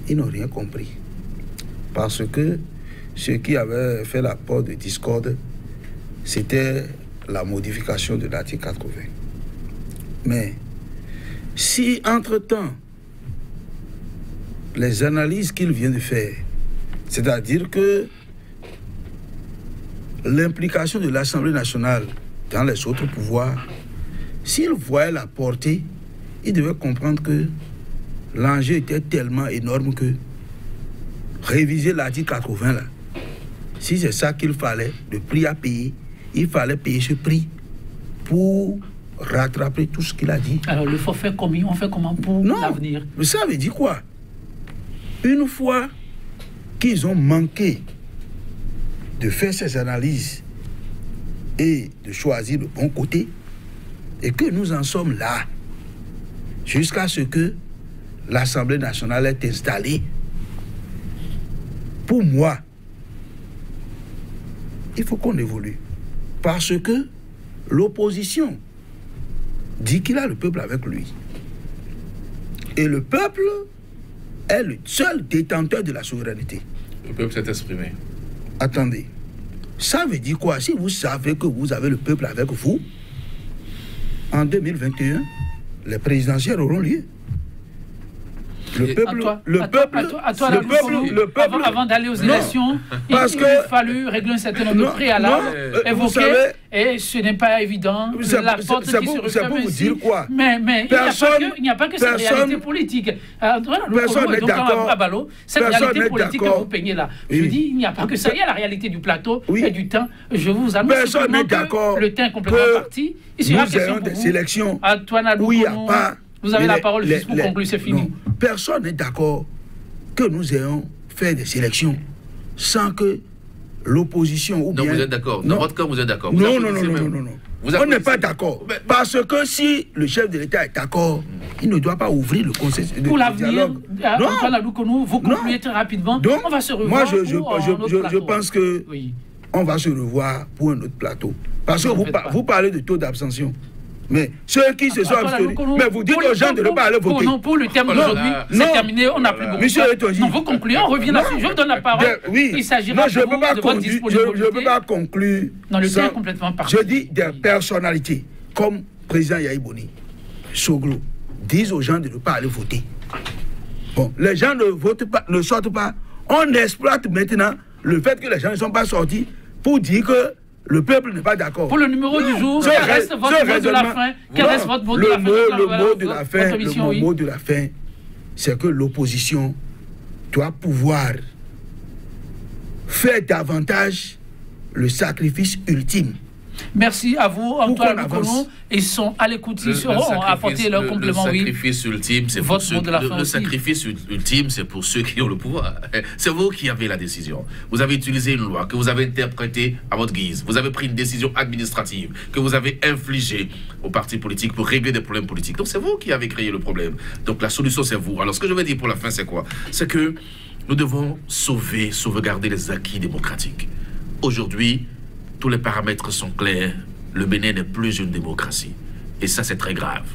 ils n'ont rien compris. Parce que ce qui avait fait la porte de discorde, c'était la modification de l'article 80. Mais si, entre-temps, les analyses qu'il vient de faire, c'est-à-dire que l'implication de l'Assemblée nationale dans les autres pouvoirs, s'il voyait la portée, il devait comprendre que l'enjeu était tellement énorme que réviser l'article 80, là, si c'est ça qu'il fallait, le prix à payer, il fallait payer ce prix pour rattraper tout ce qu'il a dit. Alors, le forfait commis, on fait comment pour l'avenir? Mais ça veut dire quoi? Une fois qu'ils ont manqué de faire ces analyses et de choisir le bon côté, et que nous en sommes là, jusqu'à ce que l'Assemblée nationale est installée, pour moi, il faut qu'on évolue. Parce que l'opposition dit qu'il a le peuple avec lui. Et le peuple est le seul détenteur de la souveraineté. Le peuple s'est exprimé. Attendez. Ça veut dire quoi? Si vous savez que vous avez le peuple avec vous, en 2021, les présidentielles auront lieu. Avant d'aller aux élections, il a fallu régler un certain nombre de préalables, évoquer, et ce n'est pas évident. La porte qui se referme ici. Mais il n'y a pas que cette réalité politique. Personne n'est d'accord. Cette réalité politique que vous peignez là. Je dis, il n'y a pas que ça. Il y a la réalité du plateau et du temps. Je vous annonce que le temps est complètement parti. Il sera question pour des élections. Antoine Adoukonou, vous avez la parole juste pour conclure, c'est fini. Personne n'est d'accord que nous ayons fait des élections sans que l'opposition ou bien... Non, vous êtes d'accord. Dans votre cas, vous êtes d'accord. Non. On n'est pas d'accord. Parce que si le chef de l'État est d'accord, il ne doit pas ouvrir le conseil de dialogue. Pour l'avenir, Antoine Adoukonou, vous concluez très rapidement. Donc, on va se revoir. Moi, je pense que on va se revoir pour un autre plateau. Parce que vous parlez de taux d'abstention. Mais ceux qui se sont abstenus, mais vous dites aux gens de ne pas aller voter. Non, pour le terme d'aujourd'hui, c'est terminé, on n'a plus beaucoup de temps. Non, vous concluez, on revient là-dessus. Je vous donne la parole. Il s'agira de votre disponibilité. Je ne peux pas conclure. Non, le temps est complètement parti. Je dis des personnalités, comme président Yahi Boni, Soglo, disent aux gens de ne pas aller voter. Bon, les gens ne votent pas, ne sortent pas. On exploite maintenant le fait que les gens ne sont pas sortis pour dire que le peuple n'est pas d'accord. Pour le numéro du jour, quel reste votre mot de la fin? Quel reste votre mot de la fin? Le mot de la fin, c'est que l'opposition doit pouvoir faire davantage le sacrifice ultime. Merci à vous, Antoine Adoukonou. Ils sont à l'écoute, ils seront apporter leur complément. Le sacrifice ultime, c'est pour ceux sacrifice ultime, c'est pour ceux qui ont le pouvoir. C'est vous qui avez la décision. Vous avez utilisé une loi que vous avez interprétée à votre guise. Vous avez pris une décision administrative que vous avez infligée aux partis politiques pour régler des problèmes politiques. Donc c'est vous qui avez créé le problème. Donc la solution, c'est vous. Alors ce que je vais dire pour la fin, c'est quoi? C'est que nous devons sauvegarder les acquis démocratiques. Aujourd'hui, tous les paramètres sont clairs. Le Bénin n'est plus une démocratie. Et ça, c'est très grave.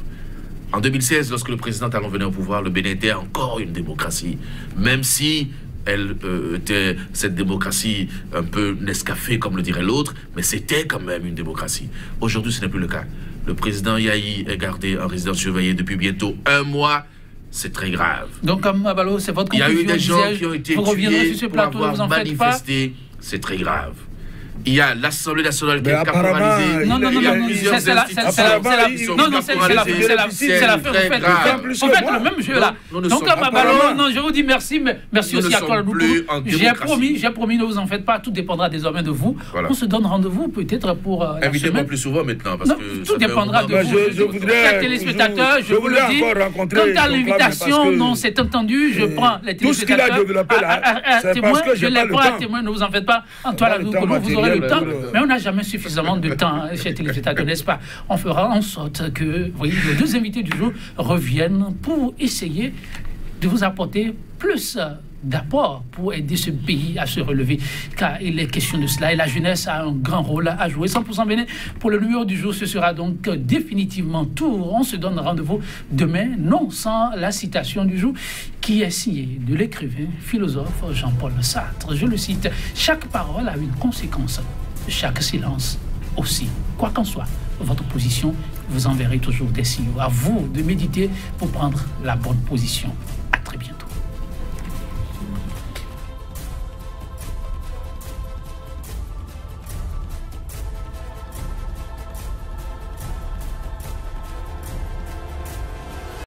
En 2016, lorsque le président Talon venait au pouvoir, le Bénin était encore une démocratie. Même si elle était cette démocratie un peu nescafée, comme le dirait l'autre, mais c'était quand même une démocratie. Aujourd'hui, ce n'est plus le cas. Le président Yahi est gardé en résidence surveillée depuis bientôt 1 mois. C'est très grave. Donc, comme Abalo, c'est votre conclusion. Il y a eu des gens qui ont été tués pour avoir manifesté. C'est très grave. Il y a l'Assemblée nationale qui est caporalisée. Non, c'est la fin. Vous faites le même jeu là. Donc, je vous dis merci. Merci aussi à Antoine Adoukonou. J'ai promis, ne vous en faites pas. Tout dépendra désormais de vous. On se donne rendez-vous peut-être pour. Invitez-moi plus souvent maintenant. Tout dépendra de vous. Chers téléspectateurs, je vous le dis. Quant à l'invitation, non, c'est entendu. Je prends les téléspectateurs à témoin. Je les prends à témoin. Ne vous en faites pas. Antoine Adoukonou, vous aurez le temps, mais on n'a jamais suffisamment de temps chez téléspectateurs, n'est-ce pas? On fera en sorte que, vous voyez, les deux invités du jour reviennent pour essayer de vous apporter plus d'apport pour aider ce pays à se relever, car il est question de cela et la jeunesse a un grand rôle à jouer. 100% Bénin pour le numéro du jour, ce sera donc définitivement tout. On se donne rendez-vous demain, non sans la citation du jour qui est signée de l'écrivain philosophe Jean-Paul Sartre. Je le cite: chaque parole a une conséquence, chaque silence aussi. Quoi qu'en soit votre position, vous enverrez toujours des signaux. À vous de méditer pour prendre la bonne position.